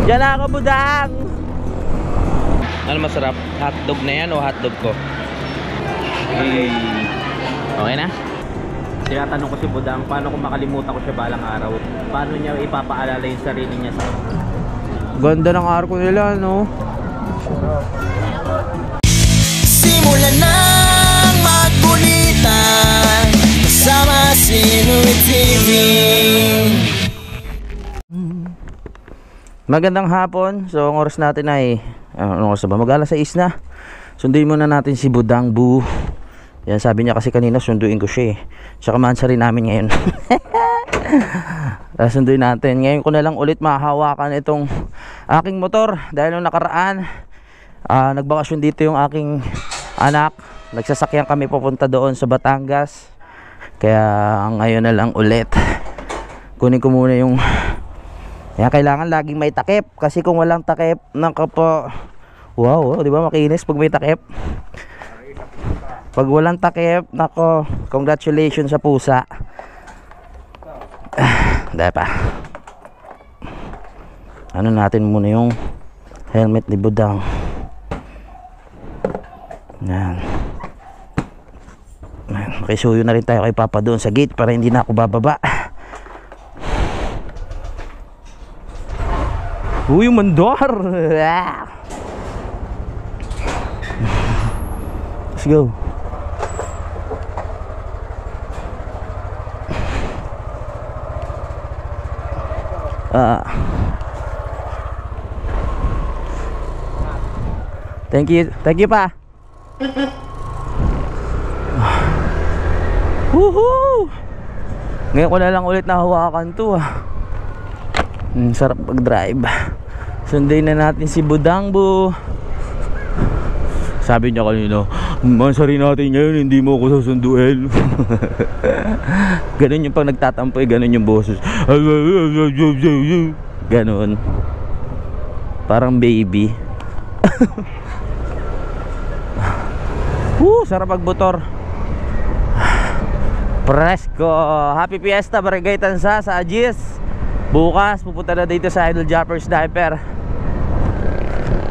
Diyan na ako, budang. Ano masarap? Hotdog na yan o hotdog ko? Okay na? Tinatanong ko si budang, paano kung makalimutan ko siya balang araw? Paano niya ipapaalala yung sarili niya sa akin? Ganda ng arko nila, no? Simulan ng magkulitan kasama si Louie TV. Magandang hapon. So ang oras natin ay ano oras ba? Mag-alas 6 na. Sunduin muna natin si Budang Bu. Yan, sabi niya kasi kanina sunduin ko siya eh. Tsaka mansa rin namin ngayon. Sunduin natin. Ngayon ko na lang ulit mahahawakan itong aking motor. Dahil nung nakaraan nagbakasyon dito yung aking anak. Nagsasakyan kami papunta doon sa Batangas. Kaya ngayon na lang ulit kunin ko muna yung yan, kailangan laging may takip. Kasi kung walang takip, nakapo. Wow, di ba makinis pag may takip? Pag walang takip, nako, congratulations sa pusa. Dahil pa. Ano natin muna yung helmet ni Budang. Yan. Makisuyo na rin tayo kay Papa doon sa gate para hindi na ako bababa. Uy, mandar. Let's go. Thank you pa. Woohoo! Ngayon ko na lang ulit nahawakan to sarap pag-drive. Sundayin na natin si Budang Bu. Sabi niya kanina, mansari natin ngayon, hindi mo ako susunduin. Ganun yung pag nagtatampo, ganun yung boses. Ganun. Parang baby. Sarap pagbutor. Presko. Happy Fiesta Barangay Tansa sa Agis. Bukas pupunta na dito sa Idol Japper Sniper.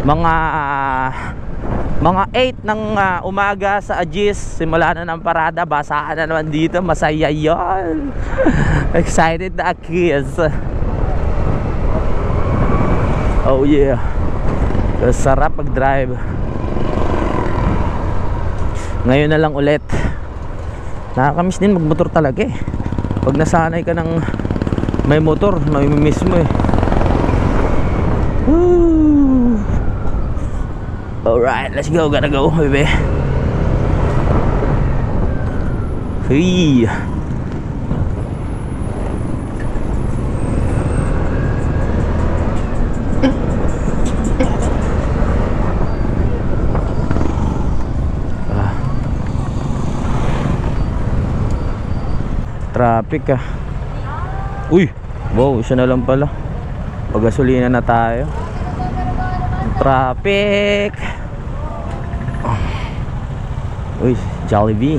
Mga 8 ng umaga sa Agis. Simula na ng parada. Basaan na naman dito. Masaya yun. Excited na kids. Oh yeah. Sarap pag-drive. Ngayon na lang ulit. Nakakamiss din magmotor talaga eh. Pag nasanay ka ng may motor, mamimiss mo eh. Woo! Alright, let's go. Gotta go, baby. Hey. Traffic Uy, wow, isa na lang pala. Pag-gasolina na tayo. Traffic. Uy, Jollibee.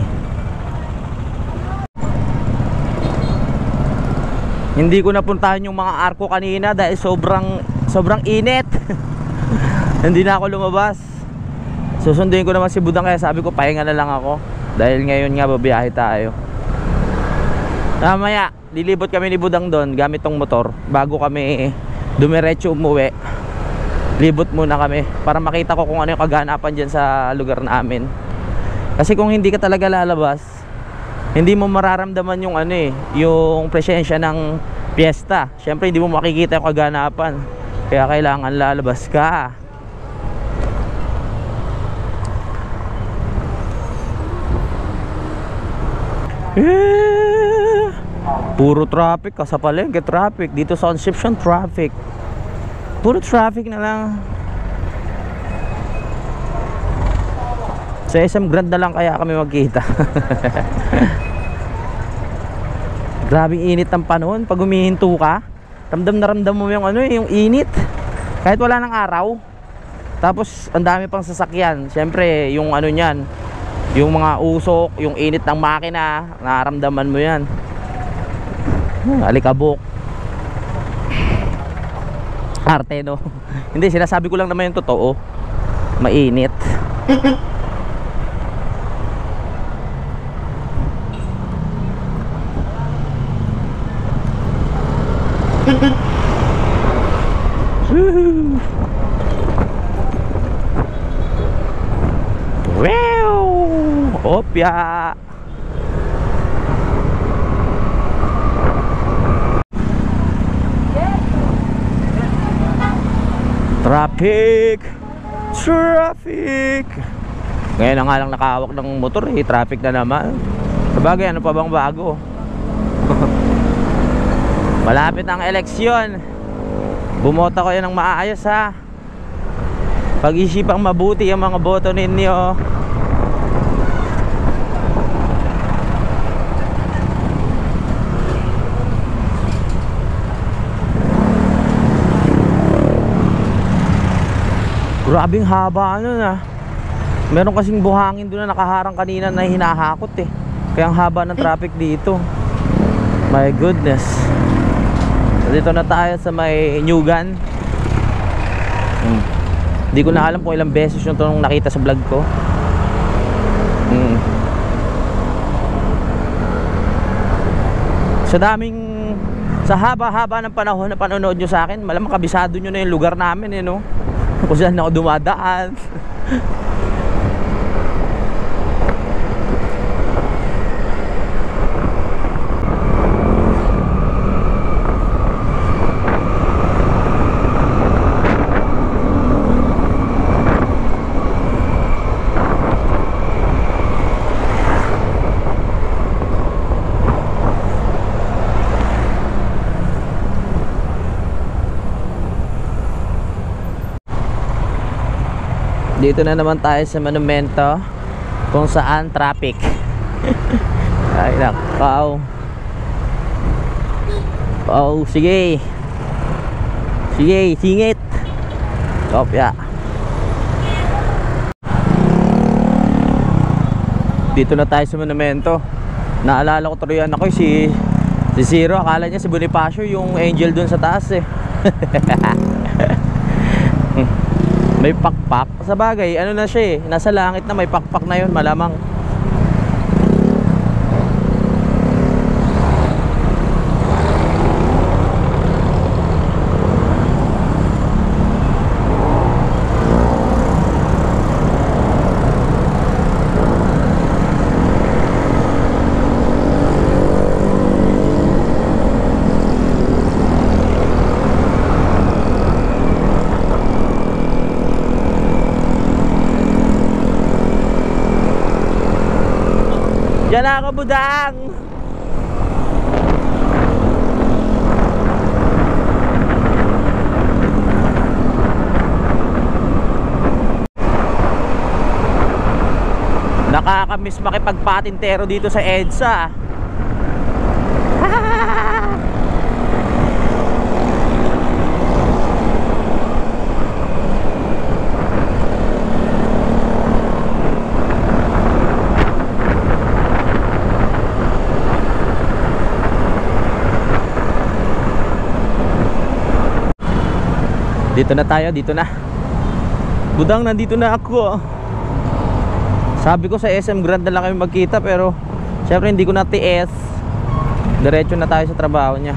Hindi ko napuntahan yung mga arko kanina dahil sobrang init. Hindi na ako lumabas. Susunduin ko naman si Budang, kaya sabi ko pahinga na lang ako. Dahil ngayon nga babiyahe tayo. Mamaya lilibot kami ni Budang doon gamit tong motor. Bago kami dumiretso umuwi, libot muna kami para makita ko kung ano yung kaganapan dyan sa lugar namin. Kasi kung hindi ka talaga lalabas, hindi mo mararamdaman yung yung presensya ng piyesta. Syempre hindi mo makikita yung kaganapan. Kaya kailangan lalabas ka. Puro traffic sa palengke, traffic dito sa Concepcion, traffic. Puro traffic na lang. Sa SM Grand na lang kaya kami magkita. Grabing init ng panahon. Pag humihinto ka, ramdam na ramdam mo yung yung init. Kahit wala ng araw. Tapos ang dami pang sasakyan. Siyempre yung niyan, yung mga usok, yung init ng makina, nararamdaman mo yan. Alikabok. Arte, no? Hindi, sinasabi ko lang naman yung totoo. Mainit. Woohoo! Wow! Opya! Traffic! Traffic! Ngayon na nga lang nakahawak ng motor eh, traffic na naman. Sabagay, ano pa bang bago? Malapit ang eleksyon. Bumota ko yan ng maayos ha. Pag-isipang mabuti ang mga boto ninyo. Grabing haba ano na. Meron kasing buhangin doon na nakaharang kanina na hinahakot eh. Kaya ang haba ng traffic dito. My goodness. Dito na tayo sa may Nyugan. Hindi ko na alam kung ilang beses yung itong nakita sa vlog ko. Sa haba-haba ng panahon na panonood nyo sa akin, malamang kabisado nyo na yung lugar namin eh, no? Kung saan ako dumadaan. Dito na naman tayo sa monumento kung saan traffic. Ay nakaw. Oh, sige. Sige, singit. Kopya. Dito na tayo sa monumento. Naalala ko tuloy ako si Zero, akala niya si Bonifacio yung angel dun sa taas eh. May pakpak. Sa bagay, ano na siya eh, nasa langit na, may pakpak na yun, malamang. Diyan na ako, budang. Nakakamiss makipagpatintero dito sa EDSA. Dito na tayo, dito na. Budang, nandito na ako. Sabi ko sa SM Grand na lang kami magkita, pero syempre hindi ko na TS. Diretso na tayo sa trabaho niya.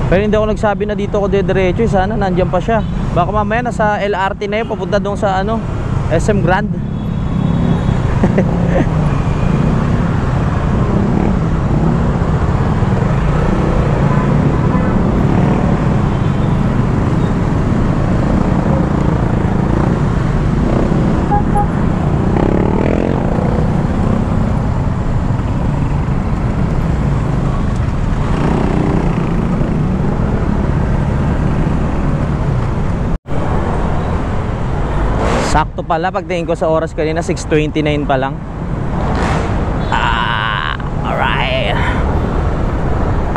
Pero hindi ako nagsabi na dito ako diretso, sana nandiyan pa siya. Baka mamaya nasa LRT na yun, papunta doon sa ano, SM Grand. Sakto pala, pagtingin ko sa oras kanina 6:29 pa lang. Alright.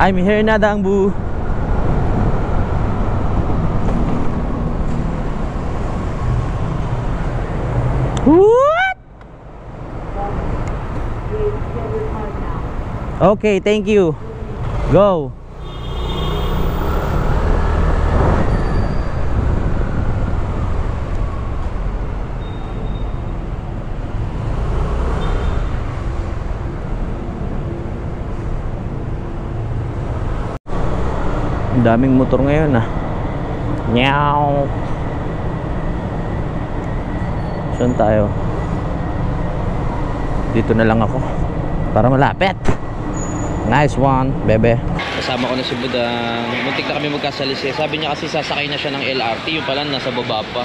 I'm here na, Dangbu. What? Okay, thank you. Go. Ang daming motor ngayon ah. Nyaw. Saan tayo? Dito na lang ako para malapit. Nice one, bebe. Kasama ko na si Budang. Muntik na kami magkasalisi. Sabi niya kasi sasakay na siya ng LRT. Yung pala nasa baba pa.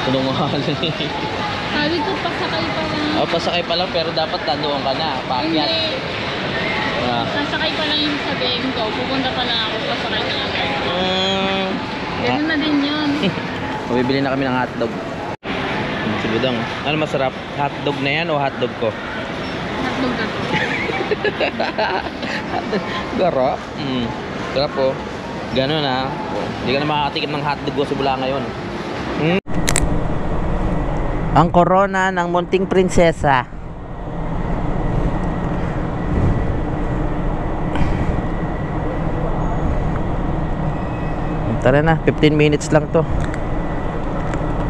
Tulungan. Sabi ko pasakay pa lang. Oh, pasakay pa lang pero dapat nandoon ka na. Paakyat. Hindi. Sasakay pa lang yung sabihin ko. Pupunta pa lang ako, pasakay na lang. Ganun na din yun. Bibili na kami ng hotdog. Si Budang. Ano masarap? Hotdog na yan o hotdog ko? Hotdog na to. Garap. Garap po. Ganun na. Hindi ka na makakatikim ng hotdog ko sa Bula ngayon. Ang corona ng munting prinsesa. Tara na, 15 minutes lang to.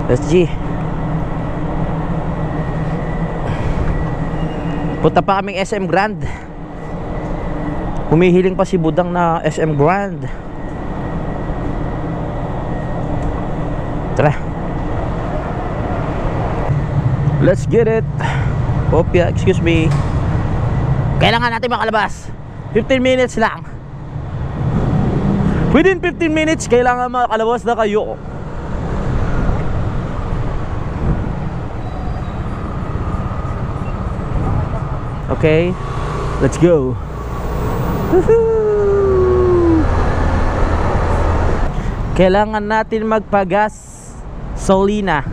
Let's G. Punta pa kaming SM Grand. Humihiling pa si Budang na SM Grand. Tara. Let's get it. Popia, excuse me. Kailangan natin makalabas. 15 minutes lang. Within 15 minutes, kailangan makalabas na kayo. Okay, let's go. Woohoo! Kailangan natin magpagas Solina.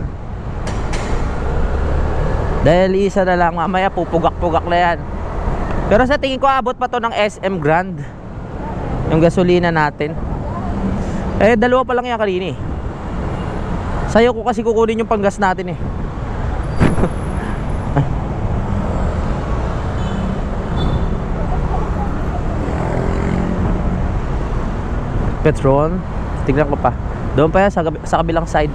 Dahil isa na lang, mamaya pupugak-pugak na yan. Pero sa tingin ko abot pa to ng SM Grand yung gasolina natin. Eh, dalawa pa lang yan kanina eh. Sayo ko kasi kukunin yung panggas natin eh. Petrol. Tignan ko pa. Doon pa yan sa kabilang side.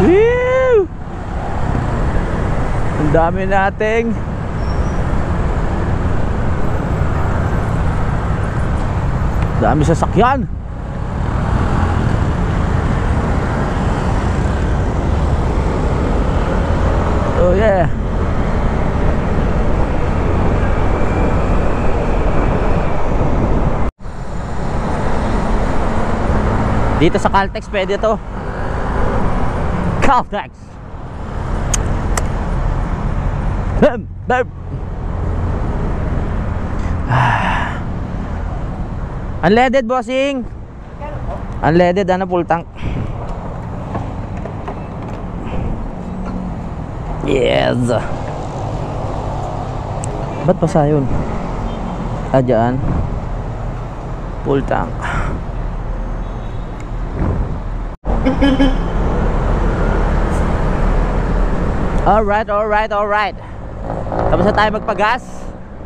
Woo! Ang dami nating dami sasakyan. Oh yeah. Dito sa Caltex pwede to. Caltex. Unleaded bossing. Unleaded, ano, full tank. Yes. Ba't pa sa yun? Ah, dyan. Full tank. Alright, alright, alright. Tapos na tayo magpagas.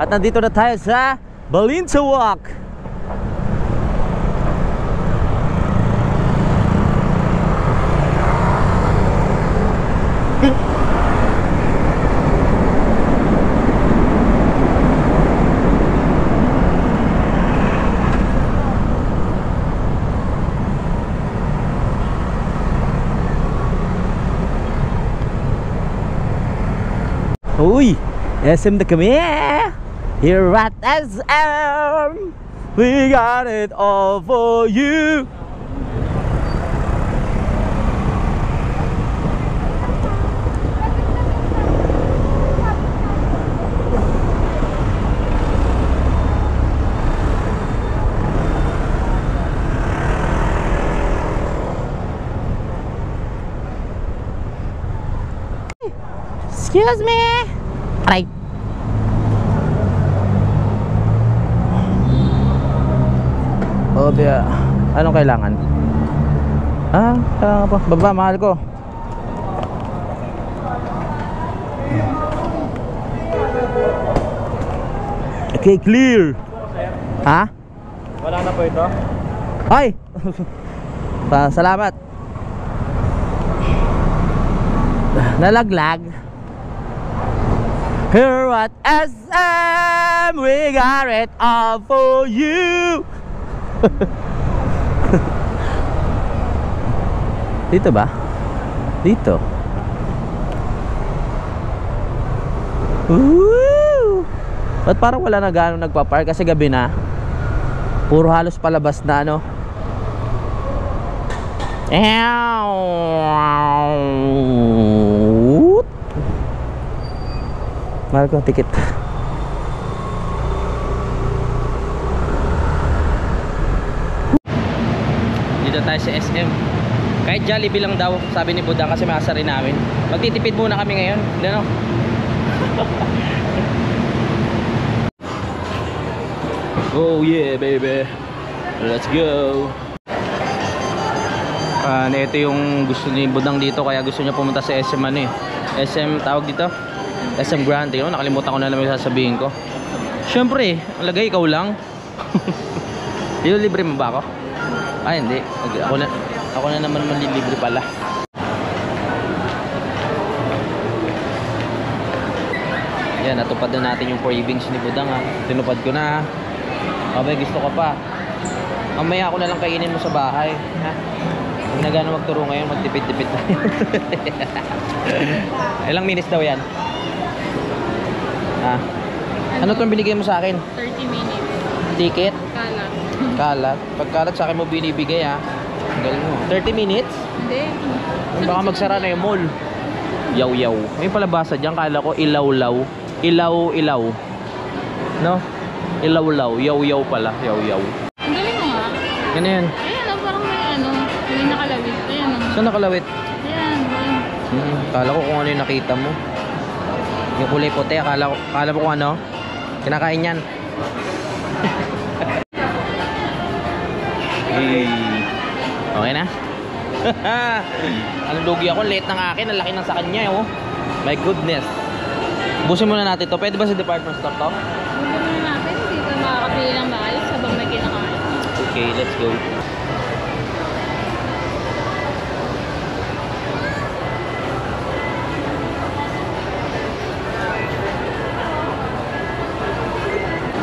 At nandito na tayo sa Balintawak. Uy, SM na kami. Here at SM, we got it all for you. Excuse me. Aray. Oh, biya. Anong kailangan? Ah, kailangan pa. Baba, mahal ko. Okay, clear. Ha? Wala na po ito? Ay! Salamat. Nalaglag. Here at SM, we got it all for you. Dito ba? Dito. Woo! Ba't parang wala na gano'ng nagpa-park kasi gabi na? Puro halos palabas na ano. Mahal ko ang ticket. Dito tayo sa SM. Kahit Jollibee lang daw, sabi ni Budang kasi masa rin namin. Magtitipid muna kami ngayon. Ano? Oh yeah baby, let's go. Ito yung gusto ni Budang dito, kaya gusto niya pumunta sa SM ano eh. SM tawag dito? SM Grande. Oh, nakalimutan ko na lang yung sasabihin ko. Siyempre, ang lagay ikaw lang. Dito libre mo ba ako? Ay hindi, ako na naman manlilibre pala. Yan, natupad na natin yung cravings ni Budang ha. Tinupad ko na. Abay, gusto ko pa. Mamaya ako na lang kainin mo sa bahay ha? Hindi na gano'n magturo ngayon, magtipid-tipid na. Ilang minutes daw yan? Ha? Ano itong binigay mo sa akin? 30 minutes. Ticket? Kalat. Kalat? Pagkalat sa akin mo binibigay ha? Ang galing mo. 30 minutes? Hindi. Baka magsara na yung mall. Yaw-yaw. May palabasa dyan, kala ko ilaw-law. Ilaw-ilaw. No? Ilaw-law. Yaw-yaw pala. Yaw-yaw. Ang galing mo nga. Ano yan? Ayan, parang may nakalawit. Ayan. Saan nakalawit? Ayan. Kala ko kung ano yung nakita mo. Yung kulay puti, kala mo kung ano. Kinakain yan. Okay na? Anong lugi ako? Late ng akin. Ang laki ng sa kanya oh. My goodness. Busin muna natin to. Pwede ba sa department store to? Busin muna natin. Hindi ka makakapili ng maayos habang may kinakain. Okay, let's go.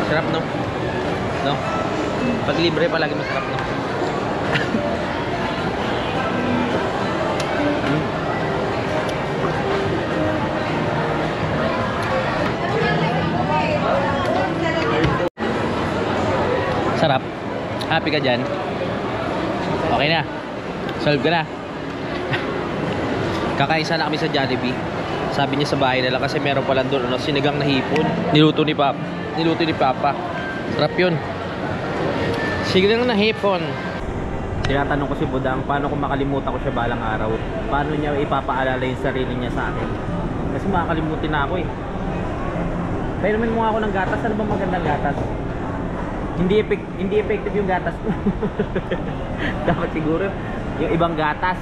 Sarap no? No? Pag libre palagi masarap no? Sarap. Happy ka dyan? Okay na. Solve ka na. Kakaisa na kami sa Jollibee. Sabi niya sa bahay nila kasi meron pala doon sinigang na hipon. Niluto ni Papa. Sarap yun. Sinigang na hipon. Tinatanong ko si Budang, paano kung makalimutan ko siya balang araw? Paano niya ipapaalala yung sarili niya sa akin? Kasi makakalimutin na ako eh. Pero naman mo ako ng gatas. Ano bang magandang gatas? Hindi effective yung gatas ko. Dapat siguro yung ibang gatas.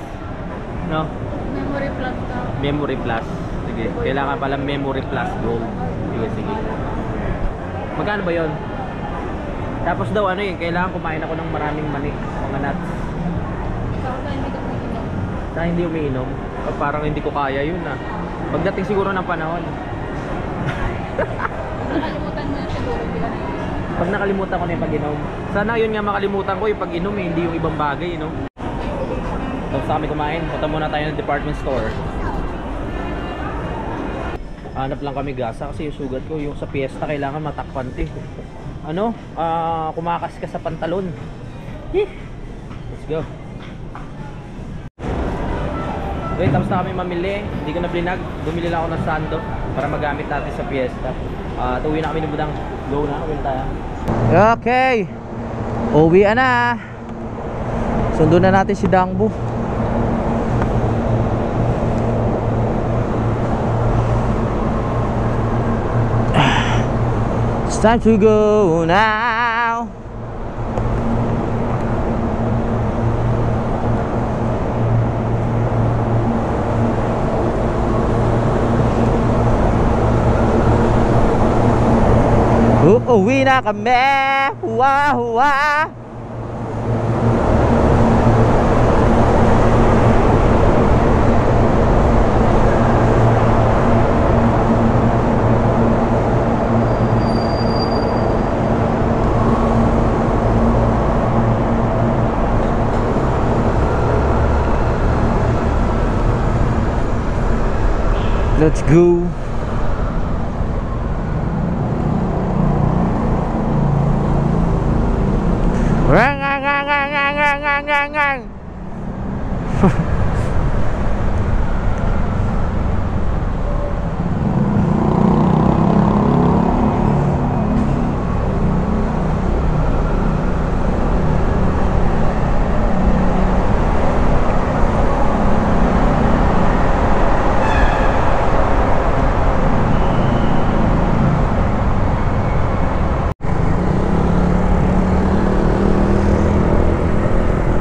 No? Memory plus ka. Memory plus. Sige. Kailangan pala memory plus gold. Sige. Magkano ba yun? Tapos daw ano yun, kailangan kumain ako ng maraming mani, mga nuts. Ikaw ba hindi ka umiinom? Sa hindi umiinom. Parang hindi ko kaya yun ah. Pagdating siguro ng panahon. Nakalimutan mo na siguro. Pag nakalimutan ko na yung pag-inom. Sana yun nga makalimutan ko yung pag-inom eh, hindi yung ibang bagay, no? Tapos kami kumain, punta muna tayo ng department store. Hanap lang kami gasa kasi yung sugat ko, yung sa piyesta kailangan matakpan eh. Ano? Kumakas ka sa pantalon. Let's go. Okay, tapos na kami mamili. Hindi ko na blinag. Bumili lang ako ng sando para magamit natin sa piyesta. Tuwi na kami ni Budang. Go na, uwi tayo. Okay. Uwi na. Sundo na natin si Dangbo. It's time to go now. Uuwi na kami. Huwa huwa. Let's go. Rang, rang, rang, rang, rang, rang, rang, rang, rang.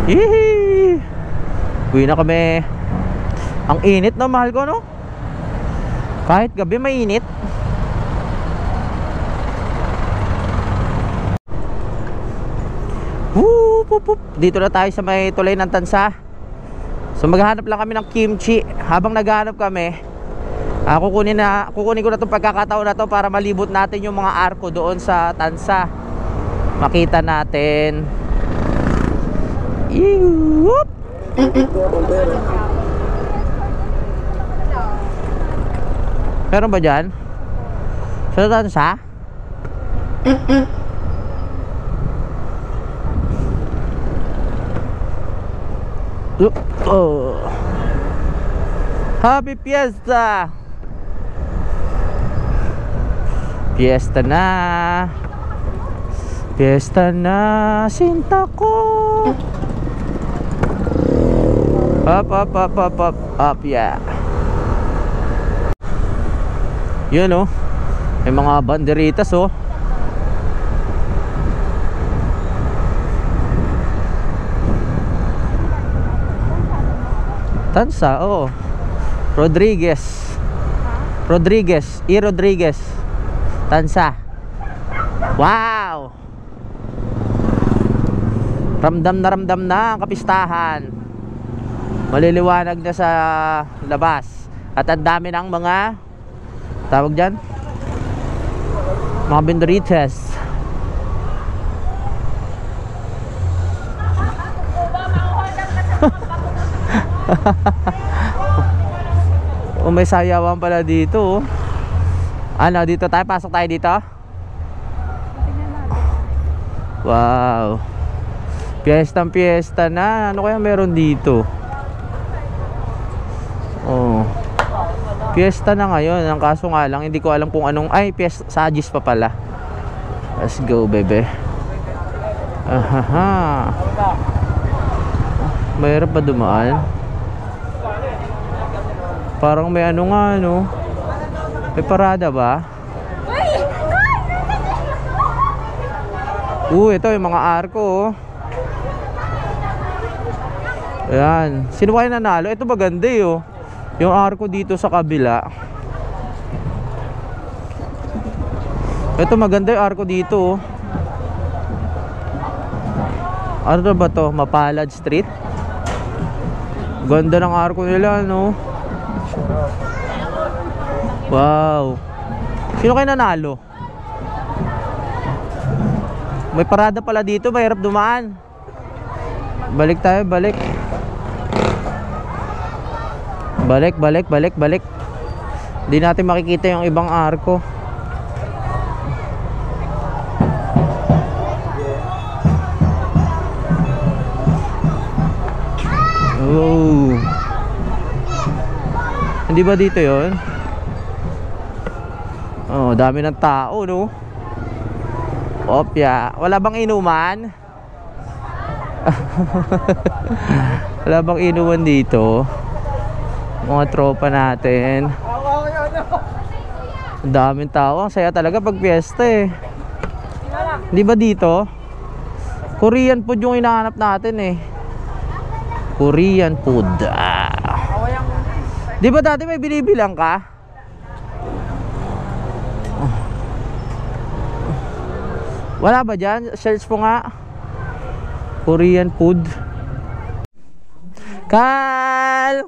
Hihi! Uwi na kami. Ang init na, mahal ko, no? Kahit gabi mainit. Dito na tayo sa may tulay ng Tansa. So maghahanap lang kami ng kimchi. Habang naghahanap kami, kukunin ko na itong pagkakataon na to para malibot natin yung mga arko doon sa Tansa. Makita natin. Whoop! Meron ba dyan? Sa Tansa? Oh. Happy Fiesta! Fiesta na! Fiesta na, sinta ko! Up, yeah. Yun, oh. May mga banderitas, oh. Tansa, oh. Rodriguez. E. Rodriguez. Tansa. Wow! Ramdam na ang kapistahan. Maliliwanag na sa labas. At ang dami ng mga tawag dyan, mga benderitas. Oh, may sayawan pala dito, oh. Ano, dito tayo? Pasok tayo dito? Wow. Piyesta na. Ano kaya meron dito? Oh. Fiesta na ngayon. Ang kaso nga lang, hindi ko alam kung anong... Ay, Sagis pa pala. Let's go, bebe. Ahaha. Mayroon pa dumaan. Parang may ano nga, no? May parada ba? Ito yung mga arko, oh. Ayan. Sino kayo nanalo? Ito maganda, oh. Yung arko dito sa kabila. Ito maganda yung arko dito, oh. Ano ba to? Mapalad Street. Ganda ng arko nila, no? Wow. Sino kayo nanalo? May parada pala dito. Mahirap dumaan. Balik tayo, balik. Balik. Hindi natin makikita yung ibang arko. Oh. Hindi ba dito yon? Oh, dami ng tao, no? Opya. Wala bang inuman? Wala bang inuman dito? Mga tropa natin. Ang daming tao. Ang saya talaga pag piyesta, eh. Hindi ba dito? Korean food yung hinahanap natin, eh. Korean food. Di ba dati may binibilang ka? Wala ba dyan? Search po nga. Korean food. Kal!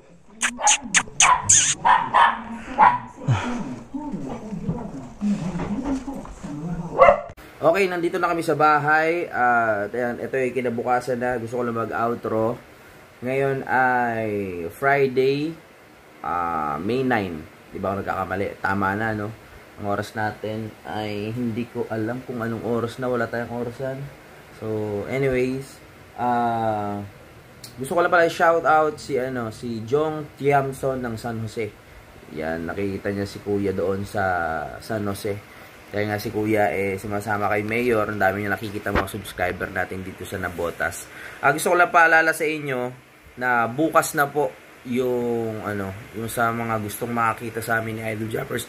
Okay, nandito na kami sa bahay. At ayan, ito yung kinabukasan na. Gusto ko lang mag-outro. Ngayon ay Friday, May 9. Di ba ako nagkakamali? Tama na, no? Ang oras natin ay hindi ko alam kung anong oras na. Wala tayong orasan. So, anyways, gusto ko lang pala i-shout out si Jong Tiamson ng San Jose. Yan, nakikita niya si Kuya doon sa San Jose. Kaya nga si Kuya sumasama kay Mayor. Ang dami niya nakikita mga subscriber natin dito sa Nabotas. Gusto ko lang paalala sa inyo na bukas na po yung sa mga gustong makakita sa amin ni Idol Japper,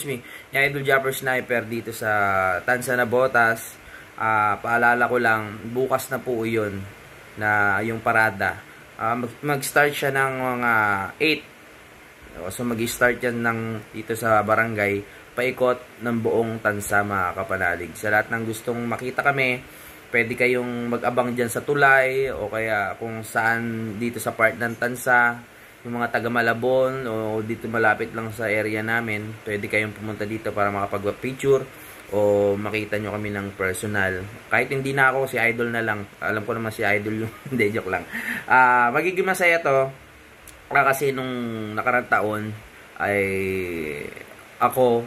ni Idol Japper Sniper dito sa Tansa Nabotas. Paalala ko lang, bukas na po yun na yung parada. Mag-start siya ng mga 8. So mag-start yan dito sa barangay, paikot ng buong Tansa, mga kapanalig. Sa lahat ng gustong makita kami, pwede kayong mag-abang dyan sa Tulay o kaya kung saan dito sa part ng Tansa, yung mga taga Malabon o dito malapit lang sa area namin, pwede kayong pumunta dito para makapag-picture o makita nyo kami ng personal. Kahit hindi na ako, si Idol na lang. Alam ko naman si Idol yung hindi, joke lang. Magiging masaya to kasi nung nakarang taon ay ako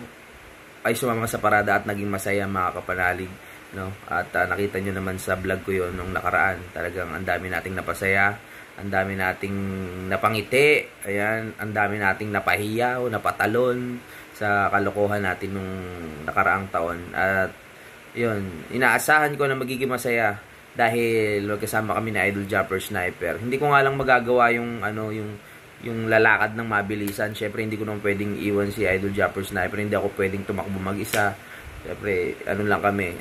ay sumama sa parada at naging masaya, mga kapanalig, no? At nakita nyo naman sa vlog ko yon nung nakaraan. Talagang ang dami nating napasaya, ang dami nating napangiti, ayan, ang dami nating napahiya o napatalon sa kalokohan natin nung nakaraang taon. At yun, inaasahan ko na magiging masaya dahil magkasama kami na Idol Japper Sniper. Hindi ko nga lang magagawa yung lalakad ng mabilisan. Syempre hindi ko naman pwedeng iwan si Idol Japper Sniper. Hindi ako pwedeng tumakbo mag-isa. Syempre lang kami,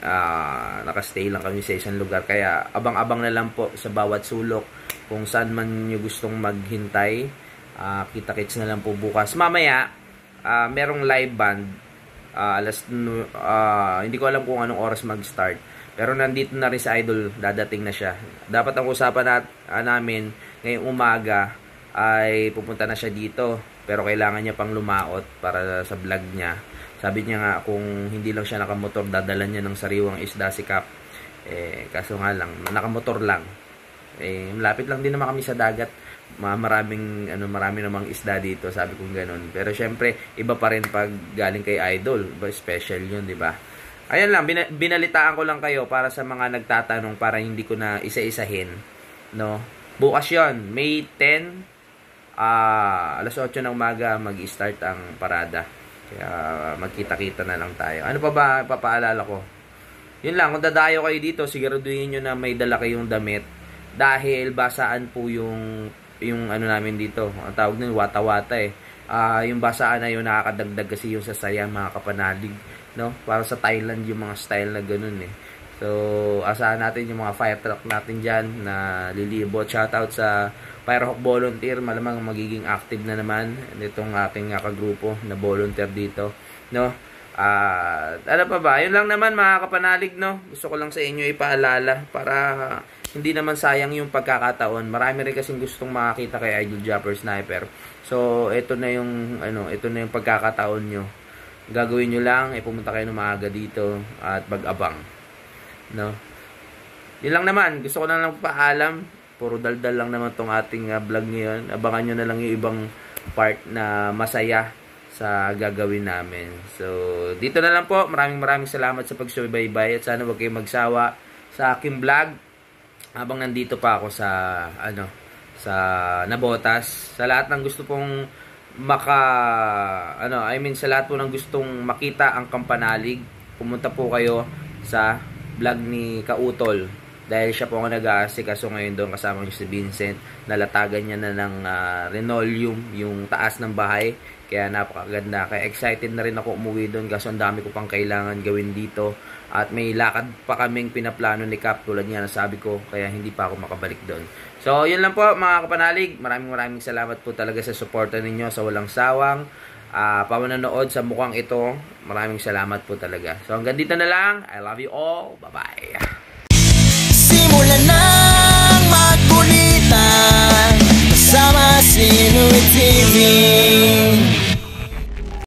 nakastay lang kami sa isang lugar. Kaya abang-abang na lang po sa bawat sulok kung saan man nyo gustong maghintay. Kita-kits na lang po bukas. Mamaya merong live band, hindi ko alam kung anong oras mag-start, pero nandito na rin sa Idol, dadating na siya. Dapat ang usapan namin ngayong umaga ay pupunta na siya dito, pero kailangan niya pang lumaot para sa vlog niya. Sabi niya nga kung hindi lang siya nakamotor, dadala niya ng sariwang isda si Cap. Kaso nga lang, nakamotor lang. Malapit lang din naman kami sa dagat. Marami namang isda dito, sabi kong ganun. Pero syempre, iba pa rin pag galing kay Idol. Special yun, di ba? Ayan lang, binalitaan ko lang kayo para sa mga nagtatanong, para hindi ko na isa-isahin, no? Bukas yun, May 10, alas 8 ng umaga, mag-start ang parada. Kaya magkita-kita na lang tayo. Ano pa ba papaalala ko? Yun lang, kung dadayo kayo dito, siguraduhin nyo na may dala kayong damit. Dahil basaan po yung namin dito. Ang tawag nun, wata-wata yung basaan na yun, nakakadagdag kasi yung sasaya, mga kapanalig, no? Para sa Thailand yung mga style na ganun So, asahan natin yung mga fire truck natin dyan na lilibot. Shoutout sa Firehawk Volunteer. Malamang magiging active na naman itong aking kagrupo na volunteer dito, no? Ano pa ba? Yun lang naman, mga kapanalig, no? Gusto ko lang sa inyo ipaalala para hindi naman sayang yung pagkakataon. Marami rin kasing gustong makakita kay Idol Japper Sniper. So, ito na yung pagkakataon nyo. Gagawin nyo lang, pumunta kayo ng maaga dito at mag-abang, no? Yun lang naman. Gusto ko na lang paalam. Puro daldal lang naman tong ating vlog ngayon. Abangan nyo na lang yung ibang part na masaya sa gagawin namin. So, dito na lang po. Maraming salamat sa pagsubaybay at sana huwag kayong magsawa sa aking vlog habang nandito pa ako sa Nabotas. Sa lahat ng gusto pong sa lahat po ng gustong makita ang Kampanalig, pumunta po kayo sa vlog ni Kautol. Dahil siya po ang nag-aasikaso ngayon doon, kasama niyo si Vincent. Nalatagan niya na ng linoleum yung taas ng bahay. Kaya napakaganda. Kaya excited na rin ako umuwi doon kasi ang dami ko pang kailangan gawin dito. At may lakad pa kaming pinaplano ni Cap tulad niya nasabi ko. Kaya hindi pa ako makabalik doon. So, yun lang po mga kapanalig. Maraming salamat po talaga sa suporta ninyo sa walang sawang pamanonood sa mukhang ito. Maraming salamat po talaga. So, hanggang dito na lang. I love you all. Bye-bye.